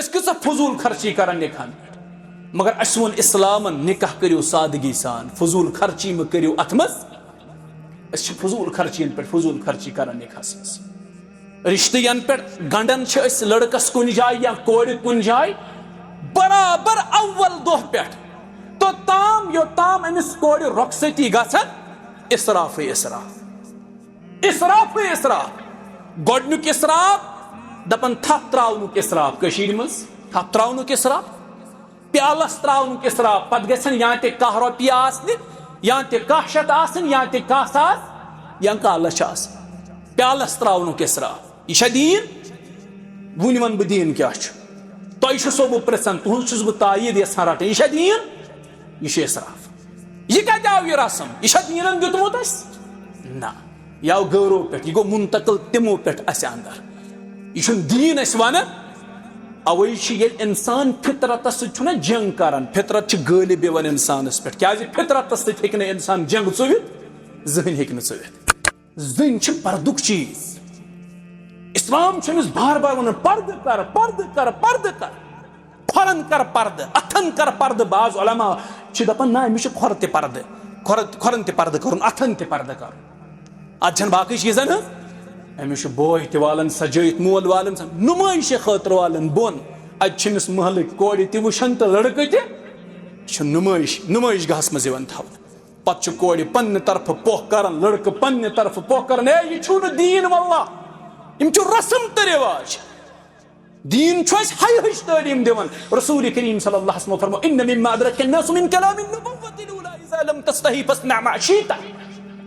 कसा फजूल खर्ची कर निकाह मगर अस वो इस्लाम निकाह करो सादगी सान फजूल खर्ची में करो अत मज फजूल खर्ची पे फजूल खर्ची कर निकाह रिश्तन पे गंडन लड़कस कुन जाए या कोर कुन जाए बराबर अव्वल दोह पे तो ताम यो ताम अमिस कोर रुखसती गसन इसराफ इसराफ इसराफ इसराफ गोडनुक इसराफ दपन थप त्राउनुक इसराफ कशीर मज थप त्राउनुक इसराफ प्यालस त्राउनुक इसराफ पत गसन या ते कह रुपये आसने या ते कह शत आसन या ते कह सास या कह लछ आसन प्यालस त्राउनुक इसराफ यह दीन वन वन बह दीन क्या तुह सो बह पृछन तुज बह तायीद यहां रटन यह दीन यह इसराफ यह कत आव यह रसम यह दीनन दितमुत ना यह आव गौरो पे यह गो मुंतकिल तिमो पे अंदर यह दीन वन अवे इंसान फितरत सह जंग कर फितरत गालिब यवन इंसानस पे क्या फितरत सह इंसान जंग चुवित जहन हे जन पर्दुक चीज इस्लाम बार बार वन पर्द कर पर्द कर पर्द कर खोरन कर पर्द अथन कर पर्द बाज उलमा दपान ना अमिस खोर ते पर्द खोरन ते पर्द कर अथन ते पर्द कर अत बाकी चीजन अमिस बोय ते वालन सजैत मोल वालन नुमाइश खतर वालन बोन अमिस महल कोर ते वुशन तो लड़के ते नुमाइश नुमाइश गहस मज थव पे कोर पन्ने तरफ पोह कर लड़के पन्ने तरफ पोह कर यह दीन वल्ला यम रस्म तो रिवाज दीन हय हश तालीम दिवन रसूल करीम सल्लल्लाहु अलैहि वसल्लम फरमाया इन्न मिम्मा अदरका अन्नास मिन कलामिन नबुव्वति लौला इज़ा लम तस्तही फस्ना मा शीता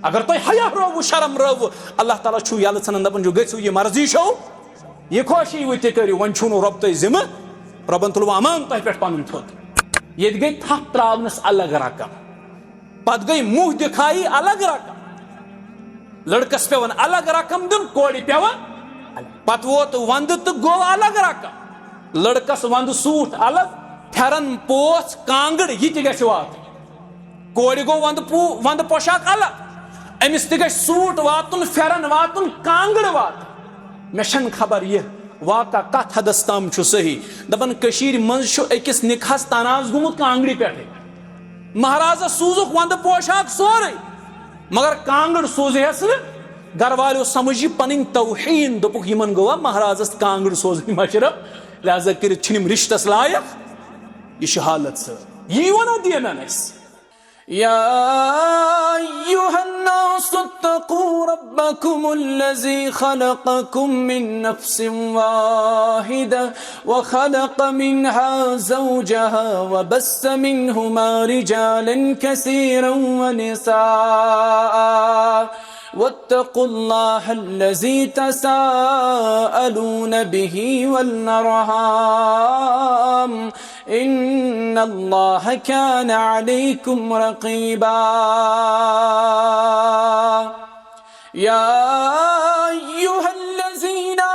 अगर तुम हया रव शर्म रव अल्लाह ताला छु यल सन दपन जो गो यह मर्जी छो यह खुशी वो ते करो वन छु रब तुम जिम्मे रबन तुल अमान तुह पे पन थोत ये गई थप त्रावनस अलग रकम पत गई मुंह दिखाई अलग रकम लड़कस पेवन अलग रकम दिन कोड़ पेवन पत वोत वंद तो गो अलग रकम लड़कस वंद सूट अलग फेरन पोस कांगड़ यह गि वात कोड़ गो वंद पोशाक अलग अमिस ते सूट वातुन फेरन वातुन कांगड़ वात मे खबर यह वाका कत हदस तम सही दपन कशीर मज अकिस निकाहस तनाज गुमुत कांगड़ी पे महाराजा सूजुक वंद पोशाक सोरे मगर कांगड़ सोजहस घर वालों समझ पन तौहीन दोपुक यमन गवा महाराजस कांगड़ सोजन मशरफ लिहाजा कर रिश्तस लायक यह हालत यी वना दीनन या अय्युहन्नासु इत्तक़ू रब्बकुमुल्लज़ी खलक़कुम मिन नफ्सिन वाहिदा व खलक़ मिन्हा ज़ौजहा व बस्स मिन्हुमा रिजालन कसीरन व निसाअ वत्तक़ुल्लाहल्लज़ी तसाअलून बिही वल-अर्हाम इन्नल्लाह कान अलैकुम रक़ीबा या अय्युहल्लज़ीना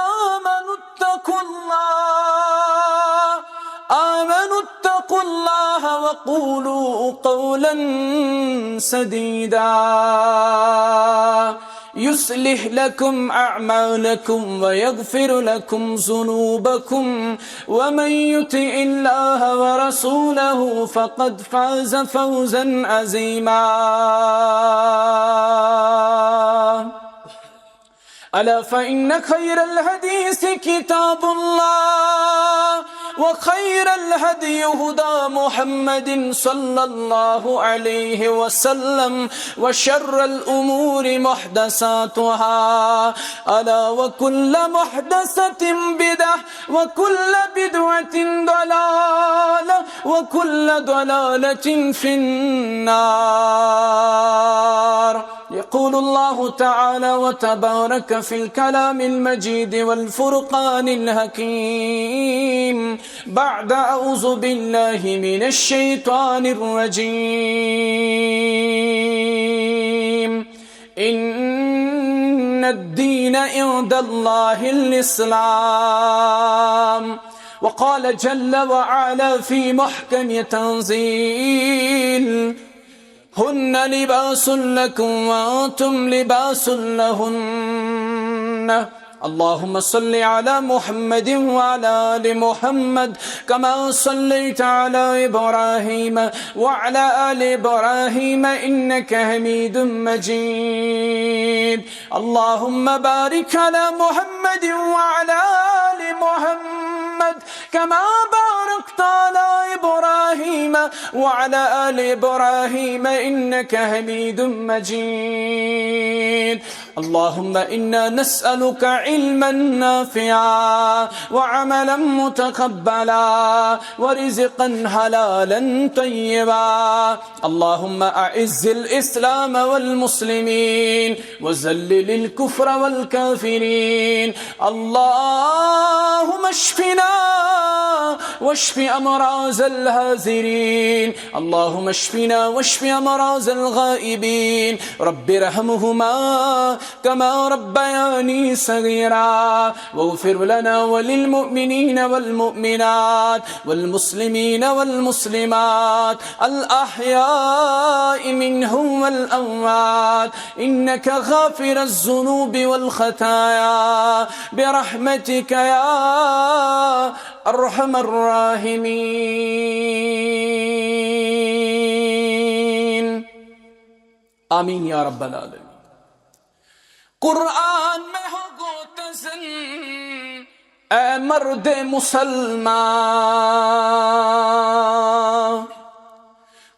आमनुत्तक़ुल्लाह वक़ूलू क़ौलन सदीदा युस्लिह लकुम अअमालकुम व यग़फिर लकुम ज़ुनूबकुम व मन युतिइल्लाह व रसूलहु फ़क़द फ़ाज़ फ़ौज़न अज़ीमा अला फ़इन्न खैरल हदीस किताबुल्लाह व खैरल हदी हुदा मुहम्मदिन सल्लल्लाहु अलैहि वसल्लम व शर्रल उमूरि मुहदसातुहा अला व कुल्ल मुहदसतिन बिदअह व कुल्ल बिदअतिन दलाला व कुल्ल दलालतिन फिन्नार يقول الله تعالى وتبارك في الكلام المجيد والفرقان الحكيم بعد أعوذ بالله من الشيطان الرجيم إن الدين عند الله الإسلام وقال جل وعلا في محكم تنزيل هن لباس لكم وأنتم لباس لهن اللهم صل على محمد وعلى آل محمد كما صليت على إبراهيم وعلى آل إبراهيم إنك حميد مجيد اللهم بارك على محمد وعلى آل محمد كما باركت على إبراهيم وعلى آل إبراهيم إنك حميد مجيد اللهم إنا نسألك علما نافعا وعملا متقبلا ورزقا حلالا طيبا اللهم أعز الإسلام والمسلمين وذلل الكفر والكافرين اللهم اشفنا واشف أمراض الهازرين اللهم اشفنا واشف أمراض الغائبين رب ارحمهما كما ربياني صغيرا واغفر لنا وللمؤمنين والمؤمنات والمسلمين والمسلمات الأحياء منهم والأموات إنك غافر الذنوب والخطايا برحمتك يا أرحم الراحمين آمين يا رب العالمين قرآن میں ہو گوتزن اے مرد مسلمان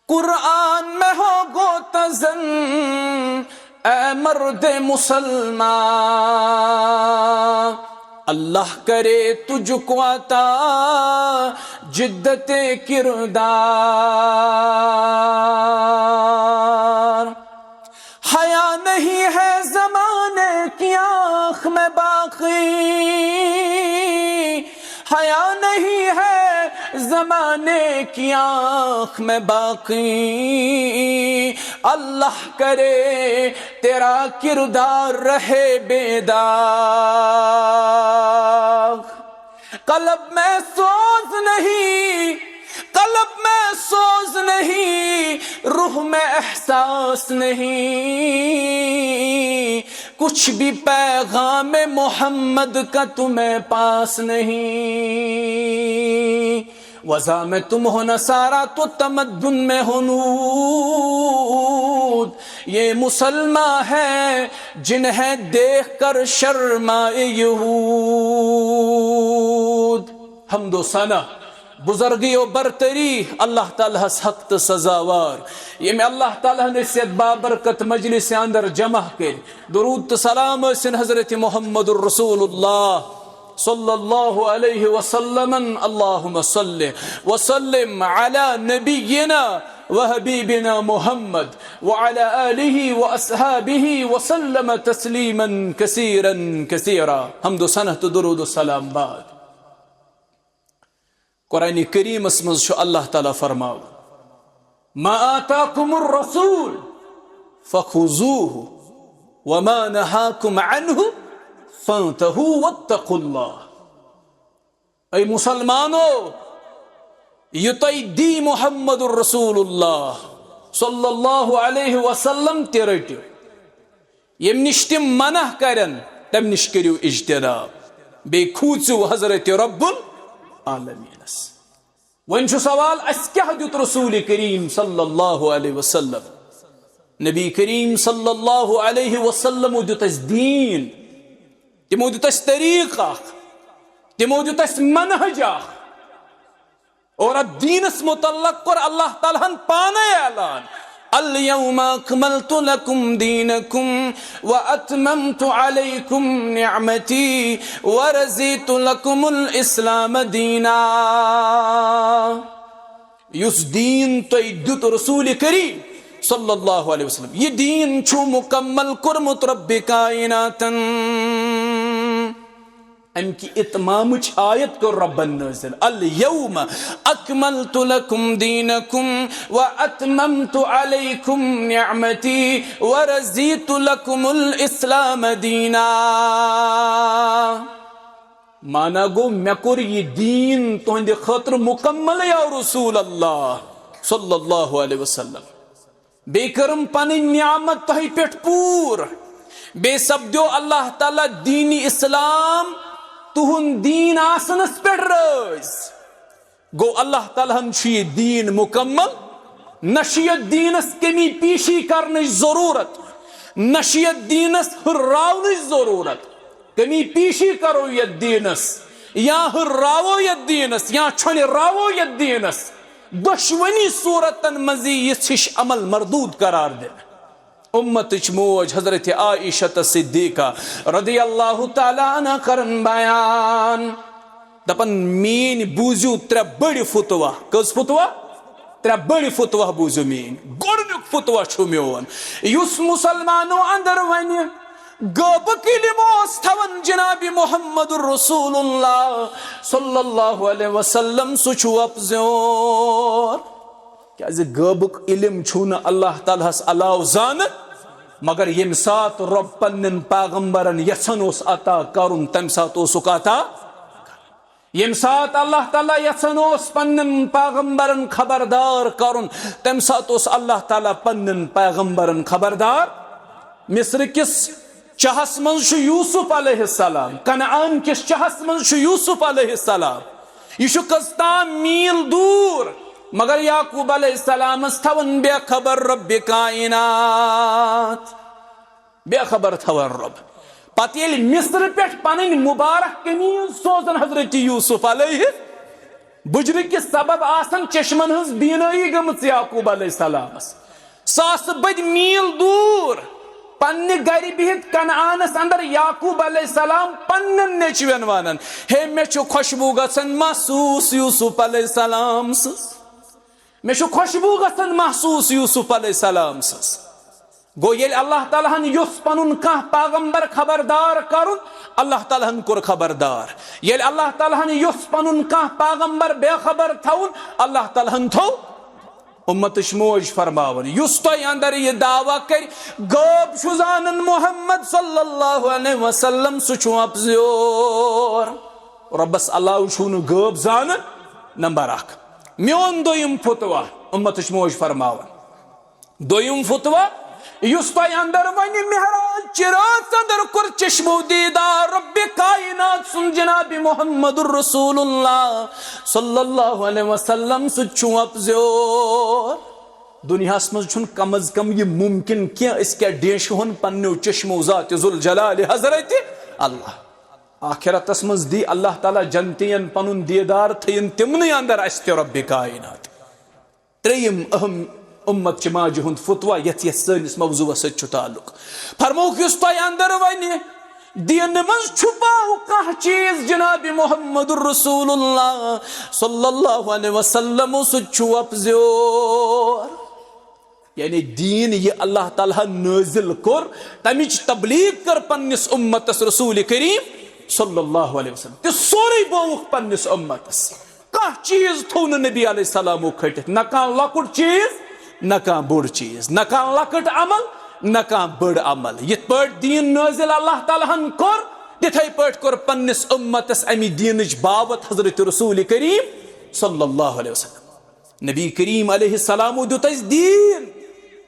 قرآن میں ہو گوتزن اے مرد مسلمان اللہ کرے تجھ کو عطا جدت کردار حیا نہیں ہے زمانے کی آنکھ میں باقی حیا نہیں ہے زمانے کی آنکھ میں باقی اللہ کرے تیرا کردار رہے بیدار قلب میں سوز نہیں قلب میں سوز نہیں روح میں احساس نہیں کچھ بھی پیغام محمد کا تمہیں پاس نہیں وضع میں تم ہو نصارہ تو تمدن میں ہو نود یہ مسلمان ہیں جنہیں دیکھ کر شرمائے یہود حمد و ثنا بزرگی و برتری اللہ تعالیٰ حق تو سزاوار یہ میں اللہ تعالیٰ نسیت بابرکت مجلس اندر جمع کر درود تو سلام سن حضرت محمد الرسول اللہ صلی اللہ علیہ وسلم اللہم صلی وسلم علی نبینا وحبیبنا محمد وعلى آله وأصحابه وسلم تسلیما کثیرا کثیرا حمد و ثنا تو درود و سلام بعد قرآن کریم اسمز شو اللہ تعالیٰ فرماو ما آتاکم الرسول فخذوه وما نهاکم عنه فانتهوا واتقوا الله ای مسلمانو یتای دی محمد الرسول اللہ صلی اللہ علیہ وسلم تیرٹیو یم نشتم منع کرن تم نش کریو اجتناب بے کھوچو حضرت رب العالمین ون سوال اس کیا دیت رسول کریم صلی اللہ علیہ وسلم نبی کریم صلی اللہ علیہ وسلم دیت اس دین تمو دیت اس طریقہ تمو دیت اس منہج اور اب دین اس متعلق کر اللہ تعالیٰ پانے اعلان اليوم اکملت لکم دینکم واتممت علیکم نعمتی ورزیت لکم الاسلام دینا یس دین تو دیت رسول کریم صلی اللہ علیہ وسلم یہ دین چھو مکمل کرمت رب کائناتن ام کی اتمامچ آیت کو رب نازل اليوم اکملت لکم دینکم واتممت علیکم نعمتی ورزیت لکم الاسلام دینا مانا گو میں کر یہ دین تو اندے خاطر مکمل یا رسول اللہ صلی اللہ علیہ وسلم بے کرم پانی نعمت تہی پیٹ پور बे सपद्यो अल्लाह ताला दीन इस्लाम तुहुन दीन आसनस पे रोज गो अल्लाह ताला ये दीन मुकम्मल नशियत दीनस कमी पीशी करने जरूरत नशियत दीनस हुर्रावने जरूरत कमी पीशी करो ये दीनस या हुर्रावो ये दीनस या छने रावो ये दीनस दुश्मनी सूरतन मजी ये अमल मरदूद करार दे उम्मत मोज हजरत आइशा सिद्दीका रदियल्लाहु ताला अन्हा करन बयान दपन मीन बूजू त्रे बड़ी फुतवा कस फुतवा त्रे बड़ी फुतवा बूजू मीन गोडनुक फुतवा छु मोन युस मुसलमानो अंदर वन गब किलिमोस थवन जनाबी मुहम्मदुर रसूलुल्लाह सल्लल्लाहु अलैहि वसल्लम सुछु अपजोर क्या गबुक इल्म छु न अल्लाह ताला अलाव जान मगर यम सात रब पन्न पैगंबरन यसन ओस अता करुन तम सात ओसुक अता यम सात अल्लाह ताला यसन ओस पन्न पैगंबरन खबरदार करुन तम सात ओस अल्लाह ताला पन्न पैगंबरन खबरदार मिस्र किस चहस मंश यूसुफ अलैहिस्सलाम कनान किस चहस मंश यूसुफ अलैहिस्सलाम यह कस्ता मील दूर मगर याकूब अलैहिस्सलाम थवन बेखबर रब कायनात बेखबर थवन रब पत ये मिस्र पे पन मुबारक कमीज सोजन हजरत यूसुफ अलैहि बुजर के सबब आसन चश्मन हज बीनाई गमत याकूब अलैहिस्सलाम सास बद मील दूर पन्ने गर बिहित कनानस अंदर याकूब अलैहिस्सलाम पन्न नेचवन वानन हे मे छु खुशबू गसन महसूस यूसुफ अलैहिस्सलाम मे छु खुशबू गसन महसूस यूसुफ अलैहिस्सलाम गो ये अल्लाह ताला युस पनुन कह पैगंबर खबरदार करुन अल्लाह ताला कोर खबरदार ये अल्लाह ताला युस पनुन कह पैगंबर बेखबर थउन अल्लाह ताला थो उम्मत मोज फरमावन युस तो अंदर ये दावा कर गब शुजानन मोहम्मद सल्लल्लाहु अलैहि वसल्लम सुछु अपजोर रब्बस अल्लाह शुन गब जान नंबर 1 म्योन दोयम फतवा उम्मत मोज फरमावन दोयम फतवा युस तो अंदर वन मेहराज चिरात अंदर कुर चश्मो दीदार रब कायनात सुन जनाब मुहम्मदुर रसूलुल्लाह सल्लल्लाहु अलैहि वसल्लम सुछु अपजोर दुनियास मज छुन कम अज कम ये मुमकिन क्या इसके डेश होन पन्नो चश्मो जात जुल जलाल हजरत अल्लाह आखिरतस मज दी अल्लाह ताला जनतियन पनुन दीदार थयन तिमने अंदर अस्ते रब कायनात त्रेयम अहम उम्मत चमाज हुंद फतवा यथ सनिस मौजूआ सु ताल्लुक फरमोक युस तो अंदर वन दीन मज छुपाओ कह चीज जनाब मुहम्मदुर रसूलुल्लाह सल्लल्लाहु अलैहि वसल्लम सुछु अपजोर यानी दीन ये अल्लाह ताला नाजिल कर तमिच तबलीग कर पन्निस उम्मतस रसूल करीम सल्लल्लाहु अलैहि वसल्लम ते सोरे बोख पन्निस उम्मतस कह चीज थो नबी अलैहि सलाम खटित न का लकुट चीज न का बोड़ चीज न का लकट अमल न का बड़ अमल ये पट दीन नाजिल अल्लाह ताला कर तिथै पट कर पन्निस उम्मतस अमि दीनच बावत हजरत रसूल करीम सल्लल्लाहु अलैहि वसल्लम नबी करीम अलैहि सलाम दुतस दीन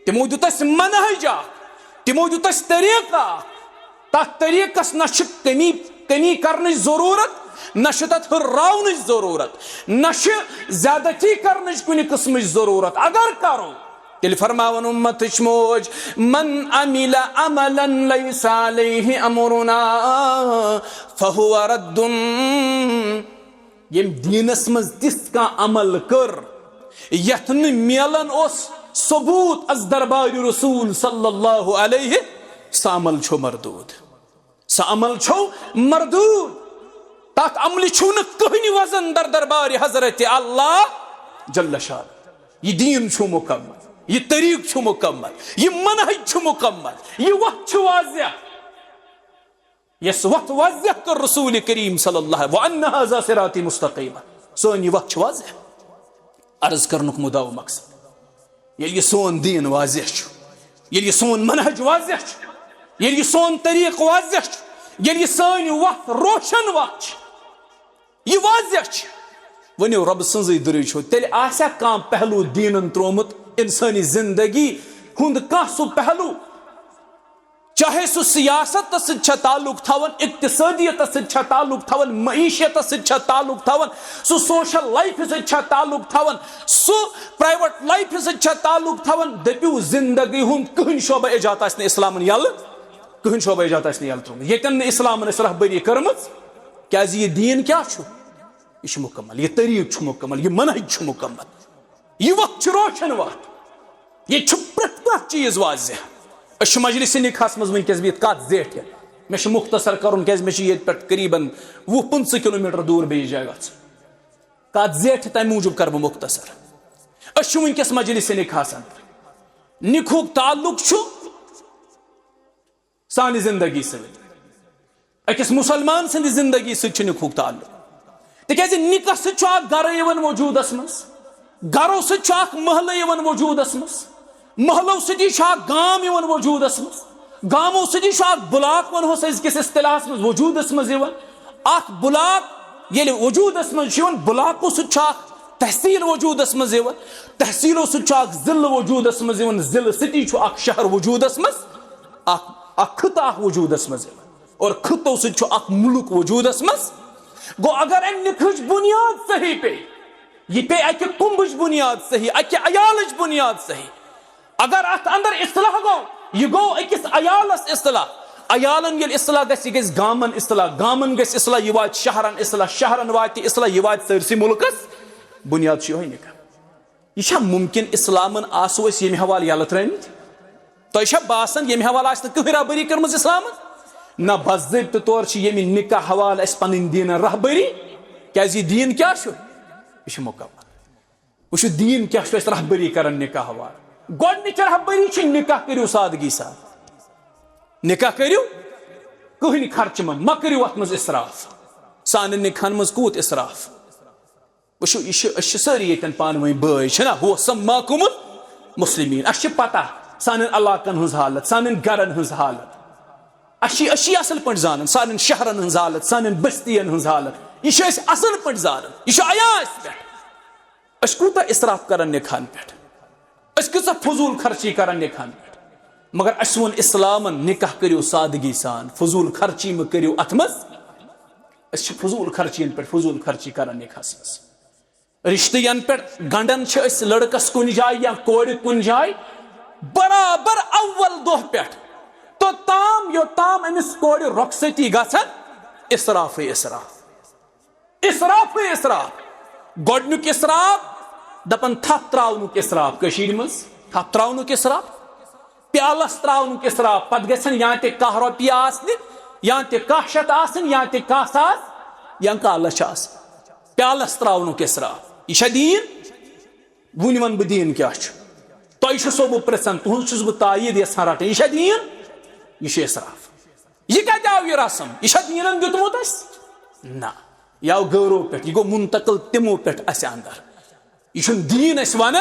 तिमो दुतस मनहज तिमो दुतस तरीका तथ तरीकस न कमी करने जरूरत न तथ हुर्रावन जरूरत न ज्यादती करने कुन किस्म जरूरत अगर करो तिल फरमावन उम्मत मोज मन अमिला अमलन लैसा अलैहि अमरुना फहुवा रद्दुन यम दीनस मज तिस का अमल कर यथन मेलन ओस सबूत अज दरबार रसूल सल्लल्लाहु अलैहि सामल छो मरदूद सामल छो मरदूद तथ अमल छो न कहनी वजन दर दरबार हजरत अल्लाह जल्ल शान ये दीन छो मुकम्मल ये तरीक छो मुकम्मल ये मनहज छो मुकम्मल ये वक्त छो वाज़िह यस वक्त वाज़िह कर रसूल करीम सल्लल्लाहु व अन्न हाज़ा सिराती मुस्तक़ीमा सोन ये वक्त छो वाज़िह अर्ज करनुक मुदाव मकसद ये सोन दीन वाज़िह छो ये सोन मनहज वाज़िह छो ये सोन तरीक वाज़िह छो ये सान वक्त रोशन वक्त ये वाज़िह छो वनो रब सन्ज़ दर छो तेल आसा कां पहलू दीनन त्रोमुत इंसानी जिंदगी हुंद कह सु पहलू चाहे सह सियासत सह ताल्लुक थवन, इक्तिसादियत सह ताल्लुक थवन, मईशत सह ताल्लुक थवन, सह सोशल लाइफ सह ताल्लुक थवन, सह प्राइवेट लाइफ सह ताल्लुक थवन, दपियो जिंदगी हुंद कहन शोबा एजात आस इस्लामन यल, कहन शोबा एजात आस यल त्रोमुत, येतन इस्लामन रहबरी करमज, क्या ये दीन क्या छु, यह मुकम्मल, यह तरीक मुकम्मल, यह मनहज मुकम्मल, यह वक्त रोशन वक्त, यह प्रत चीज वाज़ेह। मजलिस निकास मज वनकस बिहत कत जेठ मे मुख्तसर कर मे पे करीबन 20-25 किलोमीटर दूर बेस जाए कत जेठ तम मूजूब कर बह मुख्तसर। वनकस मजलिस निकास निकुक ताल्लुक सानि जिंदगी सकिस मुसलमान सद जिंदगी सकुक ताल्लुक तिक निकाह सह गर वजूदस मज, गरो सह महल वजूदस मज, महलों सदी गाम वजूदस मज, गामों सदी ब्लाक वनोस अजकिस इस्तिलाहस मज वजूदस मज ब्लाक ये वजूदस मज ब्लाकों सह तहसील वजूदस मज, तहसीलों सह जिल वजूदस मज, जिल सती शहर वजूदस मज, खता वजूदस मज, और खतों सह मुल्क वजूदस मज। गो अगर अम निखज बुनियाद सही पे, यह पे अकि कुंभच बुनियाद सही, अकि अयालच बुनियाद सही, अगर अत अंदर इस्लाह गो, यह गो अकिस अयालस इस्लाह, अयालन ये इस्लाह गस गामन इस्लाह, गामन गस इस्लाह, यह वात शहरन इस्लाह, शहरन वात इस्लाह, यह वात सरसी मुल्कस बुनियाद यही निकाह। यह मुमकिन इस्लामन आसो ये हवाले यल त्रमित, तो बासान ये हवाले कह रहबरी कर्म इस्लाम ना बज़ाब्त तौर ये निकाह हवाले पन दीन रहबरी, क्या दीन क्या यह मुकम्मल, वह दीन क्या रहबरी कर निकाह हवाले। गोडनिच रहबरी निकाह करियो सादगी साथ, निकाह करियो कहन खर्च मा करियो अत मज इसराफ, सान निकाहन मज कूत इसराफ, वो यह सारी ये पान वही बना वो सम्माकुम मुस्लिमीन, अस पता सान इलाकन हज हालत, सान गरन हज हालत, असल पे जान, सान शहरन हज हालत, सान बस्तियन हज हालत, यह असल पे जान, यह अया पे कूता इसराफ कर निकाहन पे, कस फजूल खर्ची कर निकाहन पे, मगर अस वो इस्लामन निकाह करियो सादगी सान, फजूल खर्ची में करियो अत मज फजूल खर्चीन पे फजूल खर्ची कर निकाहस मज। रिश्तयन पे गंडन लड़कस कुन जाए या कोड़ कुन जाए बराबर अव्वल दोह पे तो ताम यो ताम अमिस कोड़ रुखसती गसन इसराफ इसराफ, इसराफ इसराफ, गोडनुक इसराफ दपन थप त्राउनुक इसराफ, कशीर मज थप त्राउनुक इसराफ, प्यालस त्राउनुक इसराफ, पत गसन या ते कह रोपी आसनि, या ते कह शत आसन, या ते कह सास, या कह लछ आस, प्यालस त्राउनुक इसराफ, यह दीन। वन वन बह दीन क्या तुह सो बह पृछन, तुहस बह तायीद यहां रटन, यह दीन, यह इसराफ, यह कत आव यह रसम, यह दीनन दितमुत ना, यह आव गौरों पे, यह गो मुंतकिल तिमो पे अंदर, यह दीन वन।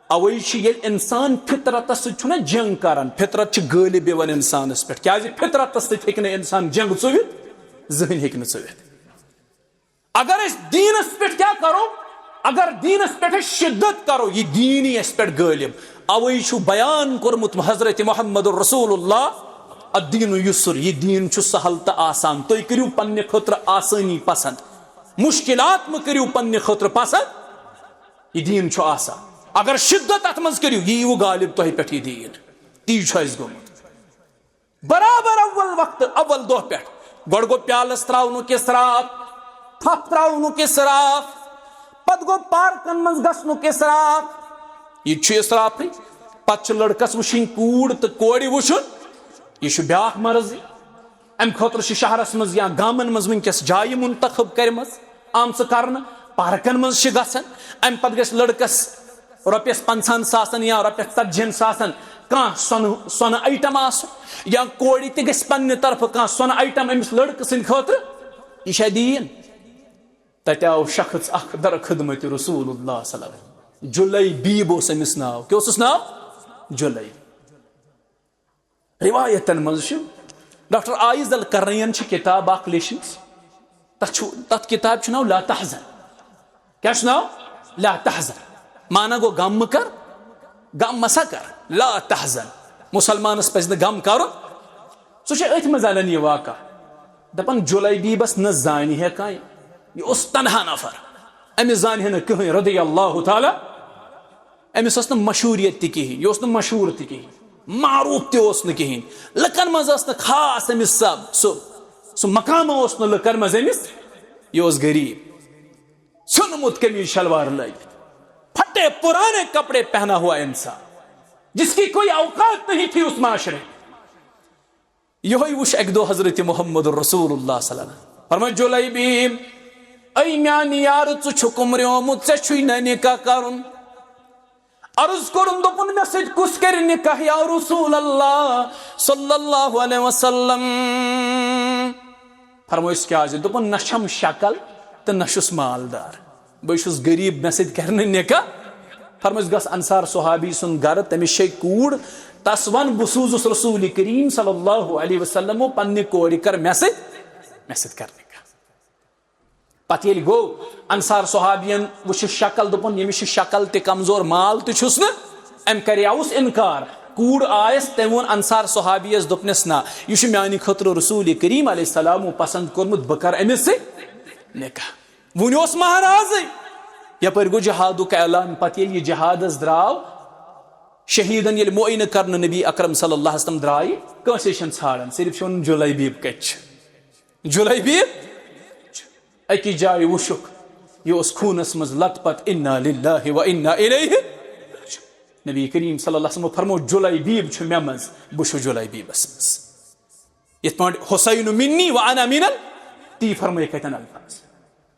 अवे ये इंसान फितरतस सह जंग कर, फितरत गालिब यवन इंसानस पे, क्या फितरतस सह इंसान जंग चुवित जहन हे चुवित। अगर अस दीनस पे क्या करो, अगर दीनस पे शिद्दत करो, यह दीन ही अस पे गालिब। अवे बयान कोर्मुत हजरत मोहम्मद रसूलुल्लाह अद्दीन युसर, यह दीन सहल तो आसान, तुम करियो पन्ने खतर आसानी पसंद, मुश्किलात में करियो पन्ने खतर पसंद, यह दीन आसान। अगर शिद्दत अत मज करियो यह गालिब तुह पे दीन, ती गोमुत बराबर अव्वल वक्त अव्वल दोह पे गोड़ गो प्यालस त्राउनुक इसराफ, थप त्राउनुक इसराफ, पत गो पार्कन मज गसनुक इसराफ, यह इसराफ। पत लड़कस वुशिन कूड़ तो कोड़ वुशुन, यह ब्याख मर्जी। अम खतर शहरस मज या गामन मज वनकस जाय मुंतखब करम आम कर पार्कन मज गसन, अम पत गस लड़कस रुपयस 50 सासन या रुपयस 40 सासन कह सोन आइटम आस, या कोड़ तस पन्ने तरफ कह सोन आइटम अमिस लड़क सद खतर, यह दीन। तत आव शख्स अख दर खिदमत रसूलुल्लाह सल्लल्लाहु अलैहि वसल्लम, जुलैबीब ओस अमिस नाव, क्या ओसस नाव जुलैब। रिवायतन मज डॉक्टर आइज अल करनयन किताब अख लिखित, तथ किताब नाव ला तहज़न, क्या नाव ला तहज़न, माना गो गम कर, गम मसा कर, ला तहज़न, मुसलमानस पज़ न गम कर अथ मज अन यह वाक़ा दपन जुलैबीबस न जान है कह यह तनहा नफर अमिस जान है कहीं रदी अल्लाह ताला अमिस मशहूरियत कहें यह मशहूर कहें मारूफ तहें लकन मज खास अमिस सब सह मकाम लकन मज अमिस यह गरीब सुनमुत कमीज शलवार लग फटे पुराने कपड़े पहना हुआ इंसान जिसकी कोई औकात नहीं थी उस माशरे। यही वुश एक दो हजरत मोहम्मद रसूलुल्लाह सल्लल्लाहु अलैहि वसल्लम फरमाय जुलैबीब ऐ म्यान यार छु छुकुमरियोमुत से छु न निकाह करुन अर्ज करुन दोपुन मे सद कुस कर निकाह या रसूलल्लाह सल्लल्लाहु अलैहि वसल्लम फरमाय क्या दोपुन न छम शक्ल तो न छुस मालदार बस गरीब मे सद कर निकाह फरमाय गस अंसार सुहाबी सुन गर तमिस शे कूड़ तस वन बह सूजुस रसूल करीम सल्लल्लाहु अलैहि वसल्लम पन्ने कोर कर मे सद कर निकाह पत ये गो अंसार सुहाबियन वुच शक्ल दोपन यमिस शक्ल ते कमजोर माल ते छुस न अम करियाउस इनकार कूड़ आयस तम वोन अंसार सुहाबियस दोपनस ना यह म्यान खतर रसूल करीम अलैहि सलाम पसंद कोरमुत बह कर अमिस निकाह वन महाराज यपर गो जहादुक ऐलान पत ये जहादस द्राव शहीदन ये मोइन कर नबी अकरम सल्लल्लाहु अलैहि वसल्लम द्राय कंसे छाड़न सिर्फ वन जुलैबीब कच जुलैबीब अकि जाय वुशुक यह खूनस मज लतपत इन्ना लिल्लाहि व इन्ना इलैहि राजिऊन। नबी करीम सल्लल्लाहु अलैहि वसल्लम फरमो जुलैबीब छु मे मज बह छु जुलैबीबस मज यथ पाट हुसैन मिन्नी व अना मिनल ती फरमाय कतन अल्फाज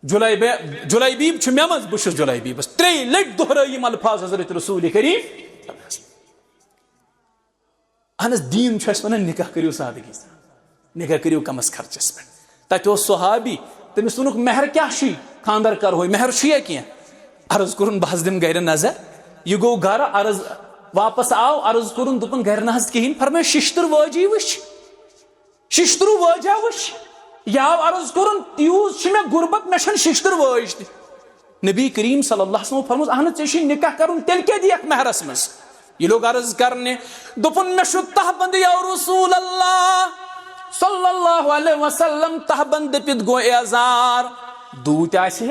जुलैबीब छु मे मज बह छु जुलैबीबस त्रे लट दोहराय यम अल्फाज हजरत रसूल करीम अहनस दीन वन निकाह करियो सादगी निकाह करियो कमस खर्चस पे तत सुहाबी तमिस वनुक महर क्या खानदार कर हो महर क्या अर्ज कोर बहस दिम गर नजर यह गो गर अर्ज वापस आव अर्ज कोर दोपन गर नज कहें फरमाय शिश्तर वाजी वुच शिश्तरू वाजा वुच यह अर्ज कोर यूज मे गुरबत मे शिश्तर वाज नबी करीम सल्लल्लाहु अलैहि वसल्लम फरमोस अहन ऐ निकाह कर तेल क्या दियक महरस मज ये लोग अर्ज करने दोपन मे तहबंद या रसूल अल्लाह सल्लल्लाहु अलैहि वसल्लम तहबंद पित गो एजार दूत आसे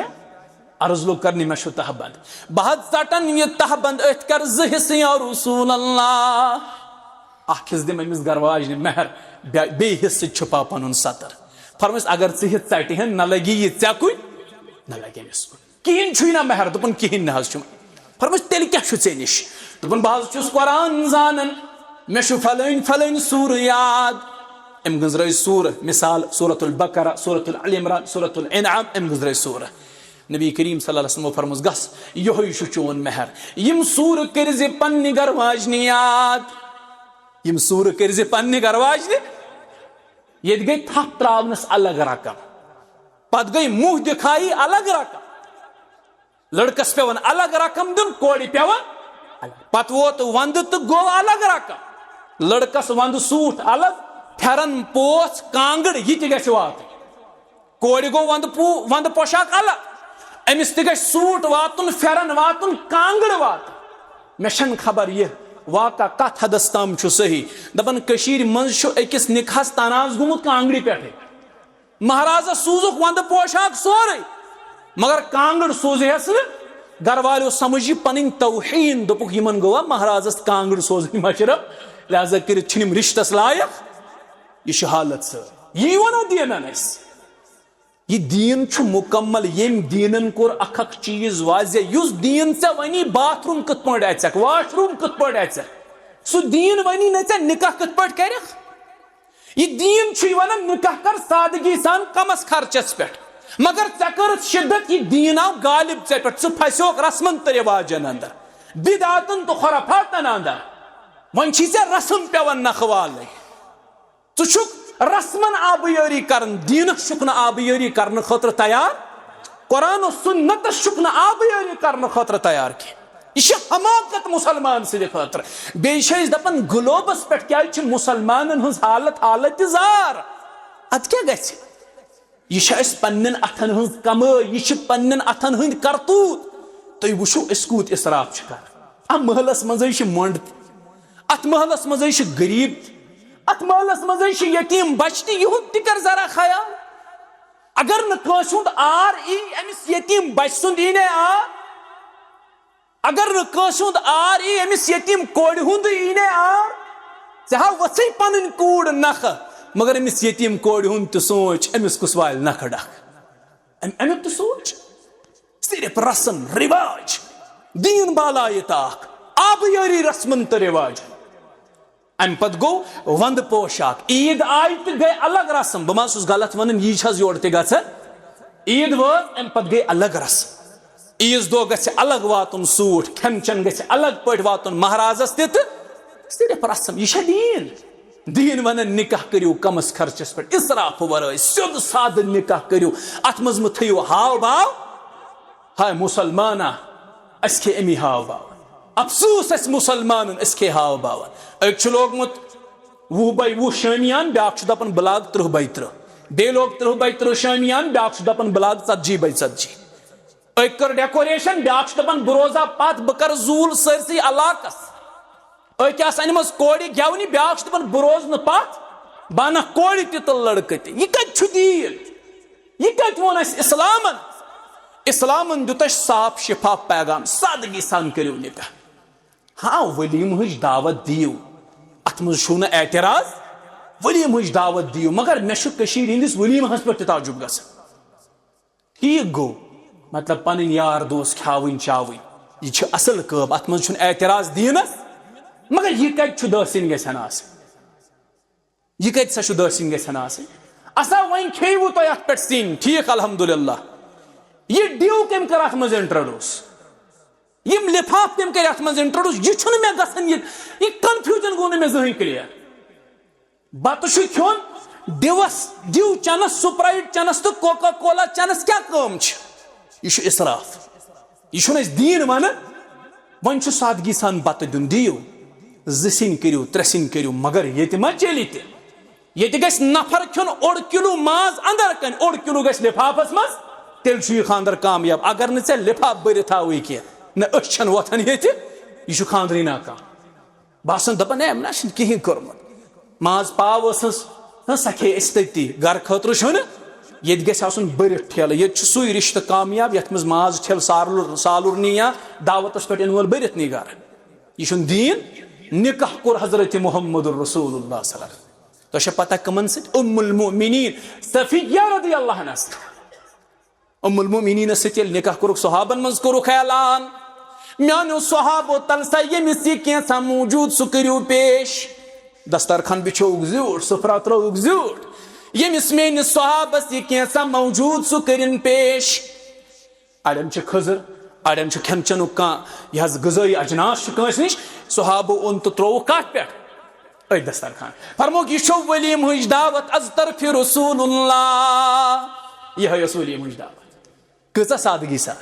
अर्ज लोग करने मे तहबंद बह चटन ये तहबंद अथ कर जिस या रसूल अल्लाह अखिस दिम अमिस गरवाज महर बे हिस्स छुपा पन सतर फरमस अगर च चटहन न लगी यह ऐकुन न लगे अमिस कहें छु ना महर दोपन कहें ना फरमस तेल क्या ऐ निश दोपन बह कुरान जानन मे फलन फलन सूर याद अम गुजर सूर मिसाल सूरतुल बकरा सूरतुल अल इमरान सूरतुल इनआम अम गुजर सूर नबी करीम सल्लल्लाहु अलैहि वसल्लम फरमोस गस यही चोन महर यम सूर कर पन्ने गरवाजन याद यम सूर कर पन्ने गरवाजन ये गई थप त्रावनस अलग रकम पत गई मुंह दिखाई अलग रकम लड़कस पेवन अलग रकम दिन कोड़ पेवन पत वोत वंद तो गो अलग रकम लड़कस वंद सूट अलग फेरन पोच कांगड़ यह गि वात कोड़ गो वंद पोशाक अलग अमिस तह सूट वातुन फेरन वातुन कांगड़ वात मे खबर यह वाक़ा कत हदस तम सही दपन कशीर मज अकिस निकाहस तनाज गुमुत कांगड़ी पे महाराजा सूजुक वंद पोशाक सोरे मगर कांगड़ सोजहस गर वालो समझ पन तौहीन दोपुक यमन गवा महाराजस कांगड़ सोजन मशरफ लिहाजा कर रिश्तस लायक यह हालत सर यी वन दीनन यह दीन मुकम्मल यम दीनन कोर अख चीज वाजे युस दीन से वनी बाथरूम कत पड़ अक वाशरूम कत पड़ अक सह दीन वनी न निकाह कत पड़ कर यह दीन वन निकाह कर सादगी सान कमस खर्चस पे मगर कर शिद्दत यह दीन आव गालिब ऐ पे फसोक रस्मन तो रिवाजन अंदर बिदातन तो खुराफातन अंदर वन रस्म पेवन नखवाल षुक रस्मन आबयारी कर दीन शुक आबयारी कर खतर तैयार कुरान सुन्नत शुक आबयारी कर खतर तैयार यह हमाकत मुसलमान सद खतर बे दपन ग्लोबस पे क्या मुसलमान हज हालत जार अत क्या गि यह पन्न अथन हज कमाई यह पन्न अथन हंद करतूत तुम वो कूत इसराफ कर महलस मज मंड अत महलस मज गरीब अत महलस मज यतीम बच्चे युद तह कर जरा ख्याल अगर न आर अमिस यतीम बच सुंद यी ने आर अगर न आर अमिस यतीम कोड़ हुंद यी ने आर हाँ वस पन कूड़ नख मगर अमिस यतीम कोड़ हुंद तो सोच अमिस कुस वाल नख डख अमुक तो सोच सिर्फ रस्म रिवाज दीन बालायत आबयारी रस्मन तो रिवाज अम पत गो वंद पोशाक ईद आई तो गई अलग रस्म बह मास गलत वन यह योर त ईद वाज अम पत गई अलग रस्म ईज दो ग अलग वातुन सूट खेन चन ग अलग पे वातुन महाराजस त सिर्फ रस्म यह दीन दीन वन निकाह करियो कमस खर्चस पे इसराफ वर सोद साद निकाह करियो अत मज थो हाव भाव हाय मुसलमाना अस अमी हाव भाव अफसोस अस मुसलमान खे हाव भाव अक लोगमुत 20 by 20 शामियान ब्याक दपान बह लाग 30 by 30 बे लोग 30 by 30 शामियान ब्याक दपान बह लाग 40 by 40 अक कर डेकोरेशन ब्याक दपान बह रोजा पत बह कर जूल सरसी अलाकस अक अन कोड़ गेवनी ब्याक दपान बह रोज न पत बह अन कोड़ तो लड़क यह कत दीन यह कत वोन इस्लामन इस्लामन दुत साफ शिफाफ पैगाम सादगी सान करियो निकाह हाँ वलीम हज दावत दियो अत मज एतराज वलीम हज दावत दियो मगर मे हंदिस वलीमहस पे ताजुब ग ठीक गो मतलब पन यार दोस्त खावन चावन यह असल कब अत मज एतराज दीनस मगर यह कत दसिन गन यह कत सा दसिन गन असा वन खेव तुम अत पे सिन ठीक अल्हम्दुलिल्लाह यह ड्यू कम कर अत मज इंट्रोड्यूस यम लिफाफ कम कर अत मज इंट्रोड्यूस यह मे गसन यह कन्फ्यूजन गो मे जहन क्लियर बत खोन डिवस ड्यू चनस स्प्राइट चनस तो कोका कोला चनस क्या कम यह इसराफ यह दीन वन वन सादगी सान बत दिन दियो 2 सिन करियो 3 सिन करियो मगर ये मा चलि ये गस नफर खोन ओड़ किलो माज अंदर कन ओड़ किलो गस लिफाफस मज तेल यह खानदर कामयाब अगर न लिफाफ भर थाव कह न वोथन ये यह खानदरी नाकाम बह दपान है ना कहें कर्मुत माज पाव सखे तती गर खतर ये गन भरत ठेल ये सुई रिश्त कामयाब ये माज ठेल सालुर नी या दावतस पे इन वोल भरत नी गर यह दीन निकाह कोर हजरत मुहम्मद रसूलुल्लाह तो पता कमन उम्मुल मोमिनीन सफिया रदियल्लाहु अन्हा उम्मुल मोमिनीन सत निकाह कोरुक सहाबन मज कोरुक ऐलान म्यानो सहाबो तलसा यमिस कैसा मौजूद सह करियो पेश दस्तरखान बिछोक ज्यूट सुफरा त्रोक ज्यूट यमिस मेनिस सहाबस यह कैसा मौजूद सह करिन पेश अड़न खजर अड़न खेन चनुक कह यह गजाई अजनास निश सहाबो ओन तो त्रो कट पे दस्तरखान फरमोक यह वलीम हज दावत अज तरफ रसूलुल्लाह यह वलीम हज दावत कचा सादगी सा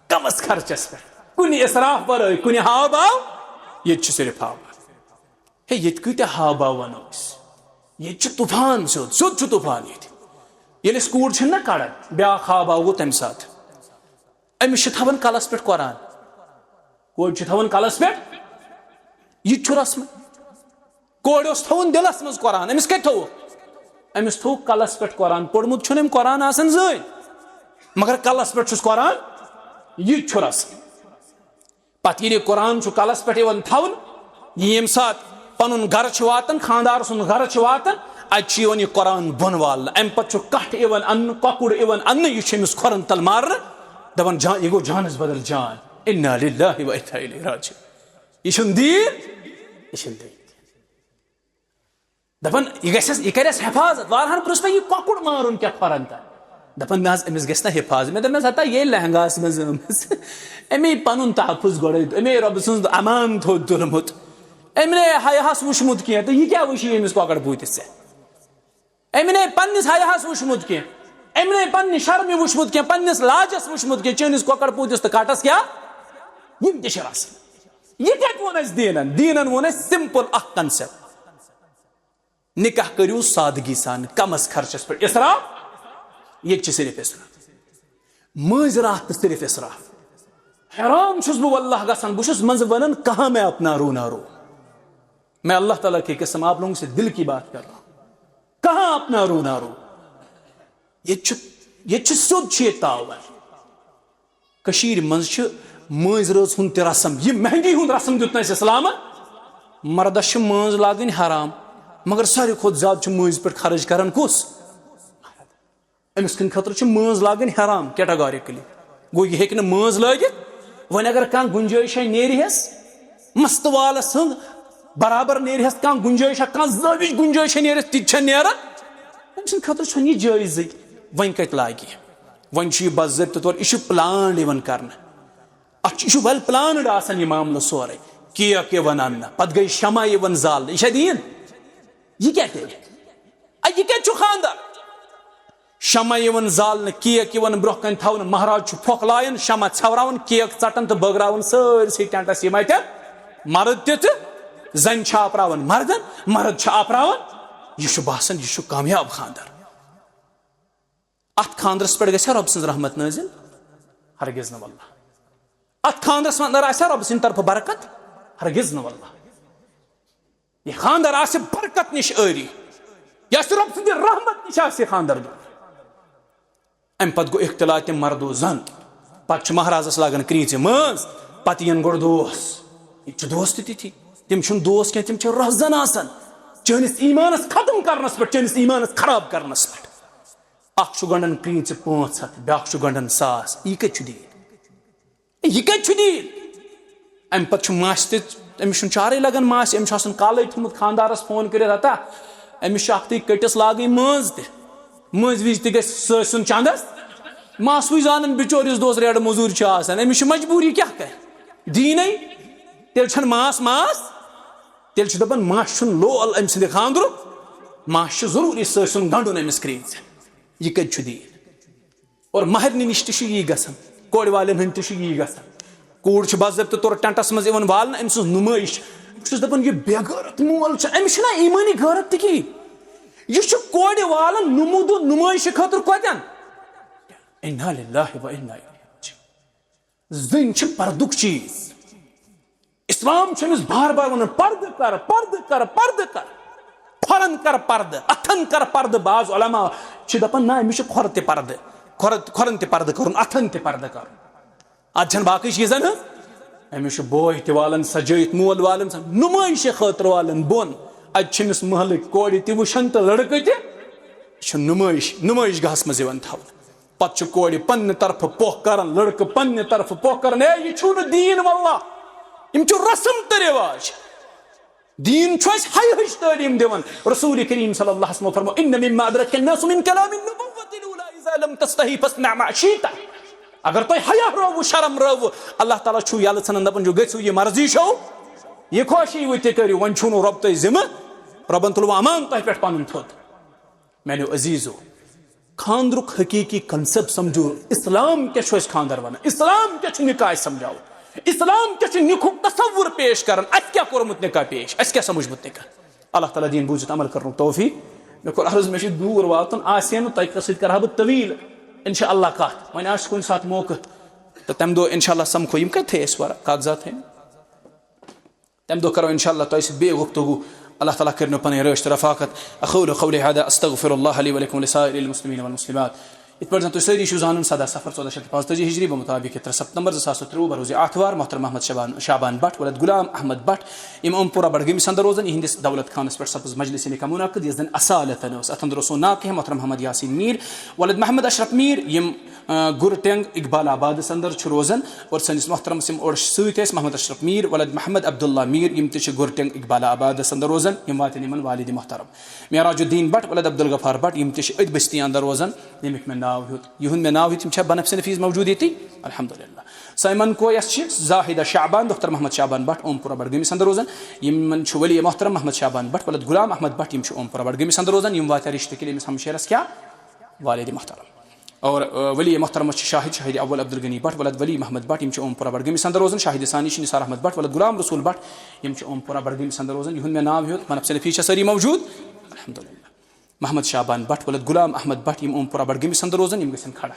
कमस खर्चस पे कुन इसराफ वर कुन हाव भाव ये सिर्फ हाव भाव हे ये कत्या हाव भाव वनो ये तूफान सोद तूफान ये कूड़ ना कड़ान ब्या हाव भाव गो तम सात अमिस थवन कलस पे कुरान कोड़ थवन कलस पे यह रस्म कोड़ थवन दिलस मज कुरान अमिस कत थो अमिस थो कलस पे कुरान पोर्मुत कुरान आसान जन मगर कलस पे कुरान यह रस्म पत ये कुरान कलस पे थवन ये सात पन गर वातान खानदार सुन गर वातान अवन यह कुरान बोन वाल अम पे कट अन्न ककुड़ अन्न यह खुरन तल मार दपान यह गो जानस बदल जान इन्ना लिल्लाहि व इन्ना इलैहि राजिऊन यह दीन दपान यह कर हिफाजत वारहन प्रुस पे यह ककुड़ मारुन क्या खुरन तल दपान मे अमिस गस हिफाजत मे दस हता ये लहंगास मज अमे पन तहफुज गोड़ अमे रब सुन अमान थो तुलमुत अमे हयास वुचमुत कह तो यह क्या वुची अमिस ककड़ बूतिस अमे पन्निस हयास वुचमुत कह अमे पन्नि शर्म वुचमुत कह पन्निस लाजस वुचमुत कह चनिस ककड़ पूतिस तो कटस क्या यम तह रस्म यह कत वोन दीनन दीनन वोन सिंपल अख कंसेप्ट निकाह करियो सादगी सान कमस खर्चस पे इसराफ ये सिर्फ इसराफ मज रात सिर्फ इसराफ हैरान छुस बह वल्लाह गसान बह मज वन कहाँ मैं अपना रो ना रो मैं अल्लाह ताला की कसम आप लोगों से दिल की बात कर रहा हूं, कहां अपना रो ना रो, ये सोद तावर कशीर मंज मज रोज हुंद रसम, यह महंगी हुंद रसम दुत इस्लाम, मर्दस मज लागन हराम, मगर सारे खुद ज्यादा मज पे खर्च करान कुस, अमिस खतर मज लागन हराम कैटेगोरिकली। गो यह हेक मज लगित, वन अगर कह गुंजाइश नेरहस मस्त वालस हंद बराबर नेरहस, कह गुंजाइश कह जविश गुंजाइश नेरस ती नेरान, अमिस खतर यह जायज, वन कत लागे, वन बाज़ाब्त तौर यह प्लान कर, अह वेल प्लानड आसान यह मामल सोरे, केक यवन अन्न पे गई शमा यवन जाल, यह दीन, यह क्या यह क्या खानदार, शमा यवन जाल केक यवन ब्रोह कन थवन, महाराज फोकलायन शमा छवरावन केक चटन तो बगरावन सरसी टेंटस यम मर्द तन अपरावन मर्दन, मर्द अपरावन, यह बसान यह कामयाब खानदार। अत खानदरस पे गया रब सज रहमत नाजिल, हरगिज न वल्लाह, अत खानदरस अंदर आ रब सद तरफ बरकत, हरगिज न वल्लाह, यह खानदार आ बरकत निश आरी, यह रब सद रहमत निश आ खानदार दूर। अम पे गो इख्तिलात मर्दो जन, पे महाराजस लागन क्रीच मज, पे गोड़ दोस, यह दोस्त ती तिम दोस क्या तिम रहजन आसान चनिस ईमानस खत्म करनस पे, चनिस ईमानस खराब करनस पे, अख गंडन क्रीच 500 ब्याक गंडन 100, यह कत दीन, यह कत दीन। अम पे मास तमिस चारे लगन मास, अमिस काले थोमुत खानदारस फोन कर अमिस कटिस लागन मज मज विज तक सन चंदस, मासवु जान बिचोरिस दोस रेड़ मजूर अमिस मजबूरी क्या कर दीन, तेल मास मास, तेल दपान मास लोल अम सद खानदर, मास जरूरी सन गंडुन अमिस क्रीच, यह कत दीन। और महरनी निश यी गसान, कोड़ वालन हंद यी गसान, कूड़ बाज़ाब्त तौर टेंटस मज वालन, अम सज नुमाइश, दपान यह बेगैरत मोल अमिस ईमानी गैरत तह, यह कोड़ वालन नुमुद नुमाइश खतर कतन, इन्ना लिल्लाहि व इन्ना इलैहि राजिऊन, जन पर्दुक चीज, इस्लाम बार बार वन पर्द कर पर्द कर पर्द कर, खोरन कर पर्द, अथन कर पर्द, बाज उलमा दपान ना अमिस खोर त पर्द, खोरन त पर्द कर, अथन त पर्द कर, अत बाकी चीजन, अमिस बोय त वालन सजाइत, मोल वालन नुमाइश खतर वालन बोन, अमिस महल कोड़ त वुशन तो लड़के तह नुमाइश नुमाइश गहस मज थवन, पे कोड़ पन्न तरफ पोह कर, लड़क पन्न तरफ पोह कर, यह दीन वल्लाह, यम रसम तो रिवाज, दीन हाय हज तालीम दिवन। रसूल करीम सल्लल्लाहु अलैहि वसल्लम फरमाओ, इन्न मिम्मा अदरक अन्नास मिन कलामिन नुबुव्वति लौला इज़ा लम तस्तही फस्ना मा शीता, अगर तुम हया रवु शर्म रवु, अल्लाह ताला छु यल सन दपन जो गो यह मर्जी छो, यह खुशी वो तू, वन छू रब तुम जिम्मे, रबन तुल अमान तुह पे पन थोद। मैंने अजीजो खानदरुक हकीकी कंसेप्ट समझो, इस्लाम क्या खानदार वन, इस्लाम क्या निकाह समझाओ, इस्लाम क्या निकुक तसव्वुर पेश कर, अस क्या कोरमुत निकाह पेश, अस क्या समझमुत निकाह। अल्लाह ताला दीन बूझित अमल कर तौफीक। मे कोर अर्ज मे दूर वातन आसन तह सत कर बह तवील इंशाअल्लाह कत, वन आ कुन सात मौका तो तम दो इंशाअल्लाह समखो, यम कत थे वारा कागजात थे, तम दो करो इंशाअल्लाह तह बे गुफ्तगू। अल्लाह ताला करनो पन रश्त रफाकत। अक़ूलु क़ौली हाज़ा अस्तग़फ़िरुल्लाह लि व लकुम व लिसाइरिल मुस्लिमीन वल मुस्लिमात। इत पर तुम सारी जानन 7 सफ़र 1485 हिजरी मुताबिक 3 सितंबर 2023 बरोज़ आतवार मोहतरम मोहम्मद शाबान भट्ट वलद गुलाम अहमद भट्ट इम ओमपुरा बडगम अंदर रोजान इहंदिस दौलत खानस पे सब्ज़ मजलिस निकाह मुनाक़िद यस दिन असालतन अत अंदर नाक मोहतरम मोहम्मद यासीन मीर वलद मोहम्मद अशरफ मीर यम गुरटेंग इकबाल आबाद अंदर रोजान और सनिस मोहतरम सिम और सत मोहम्मद अशरफ मीर वलद मोहम्मद अब्दुल्ला मीर यम गुरटेंग इकबाल आबाद अंदर रोजान यम वातन यमन वालिद मोहतरम मेराजुद्दीन भट्ट वलद अब्दुल गफार भट्ट यम अद बस्ती अंदर रोजान यमिक मे नाव हेत युहन मे नाव हेत बनफ नफीज मौजूद ये अल्हम्दुलिल्लाह। साइमन को जाहिदा शाबान डॉक्टर मोहम्मद शाबान भट्ट ओमपुरा बडगमिस अंदर रोजान यमन वली मोहतरम मोहम्मद शाबान भट्ट वलद गुलाम अहमद भट्ट यम ओमपुरा बडगमिस अंदर रोजान यम वात रिश्ते के लिए हमशेरस क्या वालिद मोहतरम और वली मोहतरम शाहिद अव्वल अब्दुल गनी भट्ट वलद वली मोहम्मद भट्ट यम ओमपुरा बडगमिस अंदर रोजान शाहिद सानी निसार अहमद भट्ट वलद गुलाम रसूल भट्ट यम ओमपुरा बडगमिस अंदर रोजान युहन मे नाव हेत बनफ नफीज सारी मौजूद अल्हम्दुलिल्लाह। मोहम्मद शाबान भट्ट वलद गुलाम अहमद भट्ट यम ओमपुरा बडगमिस अंदर रोजान यम गसन खड़ा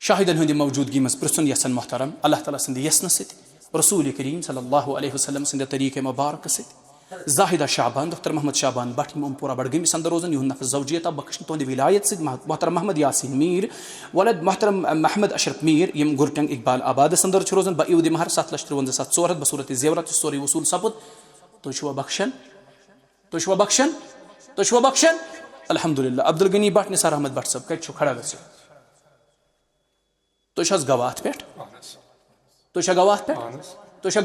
शाहिदन हंद मौजूदगी मज पृथुन यसन मोहतरम अल्लाह ताला सद यसन सत रसूल करीम सल्लल्लाहु अलैहि वसल्लम सिंद तरीक़े मुबारक से ज़ाहिदा शाबान डॉक्टर मोहम्मद शाबान भट पूरा बड़गमिस अंदर रोज़न यह नफ्स ज़ौजियत बख्श तुंद विलायत से मोहतरम मोहम्मद यासीन मीर वलद मोहतरम महमद अशरफ मीर यम गुरटंग इकबाल आबाद अंदर रोज़न बईद महर 7,53,400 बसूरत ज़ेवरत सोरी वसूल सपुत तुशवा बख्शन अल्हम्दुलिल्लाह अब्दुल गनी भट निसार अहमद भट सब कत खड़ा गो तुश गवाह पे तुश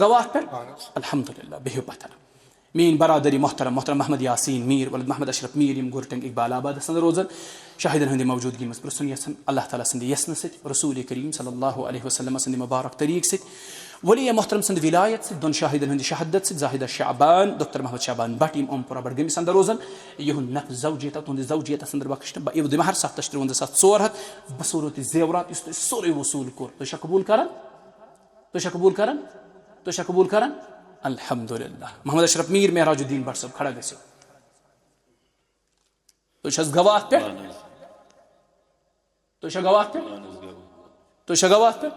गवाह पे अल्हम्दुलिल्लाह बेहू पत्थर मीन बरादरी मोहतरम मोहम्मद यासीन मीर वलद मोहम्मद अशरफ मीर यम गुरटंग इकबाल आबाद अंदर रोज़न शाहिदन हंद मौजूदगी मज प्रसन यसन अल्लाह ताला संद यसन से रसूल करीम सल्लल्लाहु अलैहि वसल्लम संद मुबारक तरीक़ से वली मोहतरम संद विलायत से दोन शाहिदन हंद शहादत से ज़ाहिदा शाबान डॉक्टर मोहम्मद शाबान भट यम पूरा बड़गमिस अंदर रोज़न यह नफ ज़ौजियत तुंद ज़ौजियत अंदर बख्श बईद महर 7,53,400 बसूरत ज़ेवरात सोरे वसूल कोर तुशा कबूल करन अल्हम्दुलिल्लाह मोहम्मद अशरफ मीर मेहराजुद्दीन भट सब खड़ा गो तुशा गवाह पे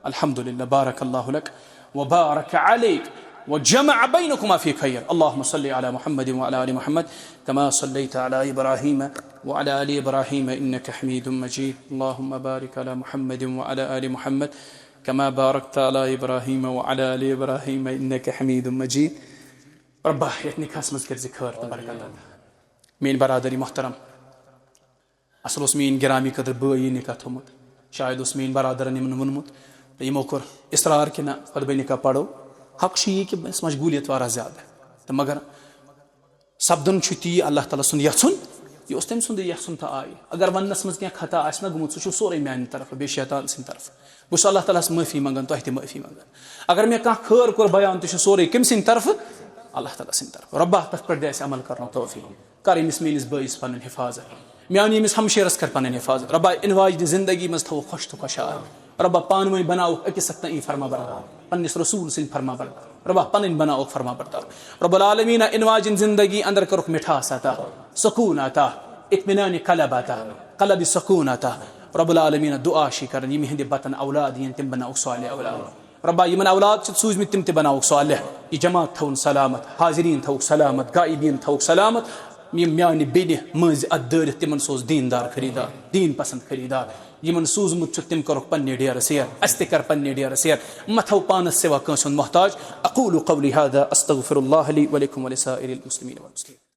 अल्हम्दुलिल्लाह बारकल्लाहु लक व बारक अलैक व जमअ बैनकुमा फी खैर अल्लाहुम्मा सल्लि अला मुहम्मद व अला आलि मुहम्मद कमा सल्लैत अला इब्राहीम व अला आलि इब्राहीम इन्नका हमीदुम मजीद अल्लाहुम्मा बारिक अला मुहम्मद व अला आलि मुहम्मद कमा बारकत अला इब्राहीम व अला आलि इब्राहीम इन्नका हमीदुम मजीद रब्बा यतनी खास कर ज़िक्र तबारकल्लाह मेन बरादरी मोहतरम असल मीन गिरामी कदर बई निका थोमुत शायद मीन बरादरन यमन वोनमुत तो यमो कोर इसरार कि ना पद बे निका पढ़ो हक यह कि मशगूलियत वारा ज़्यादा तो मगर सपदन ती अल्लाह ताला सुन यछुन यह तम सुंद यछुन तो आय अगर वनस मज क्या खता ना गुमुत सह सोरे मान तरफ बे शैतान सिंद तरफ बस अल्लाह ताला माफ़ी मंगन तुह ते माफ़ी मंगन अगर मे कह खैर कोर बयान तो सोरे कम सिंद तरफ अल्लाह ताला सिंद तरफ रब्बा तथ पे दे अमल कर तौफीक कर इमिस मेनिस बईस पन हिफाजत मान यमिस हमशेरस कर पन हिफाजत रब्बा इन वाजन जिंदगी मज थो खुश तो खुशहाल रब्बा पान वन बनाओ अकिस सत्ता फरमा बरदार पन्निस रसूल सिंद फरमा बरदार रब्बा पन बनाओ फरमा बरदार रब्बुल आलमीन इन वाजन जिंदगी अंदर करुक मिठास आता सुकून आता इत्मीनान कलब आता कलब सुकून आता रब्बुल आलमीन दुआ शी करन यम हिंद बतन औलाद यन तिम बनाओ सालिह औलाद रब्बा यमन औलाद सूजम तिम ते बनाओ सालिह यह जमात थवन सलामत हाजिरीन थवक सलामत गायबीन थवक सलामत म्यान बेन मज अदर तिमन सोज दीनदार खरीदार दीन पसंद खरीदार यमन सूजमुत तिम कर पन्ने डेर सेर अस ते कर पन्ने डेर सेर मथो पानस सिवा कंस मोहताज अकूलु कौली हादा अस्तगफिरुल्लाह ली व लकुम व लिसाइरिल मुस्लिमीन वल मुस्लिमात।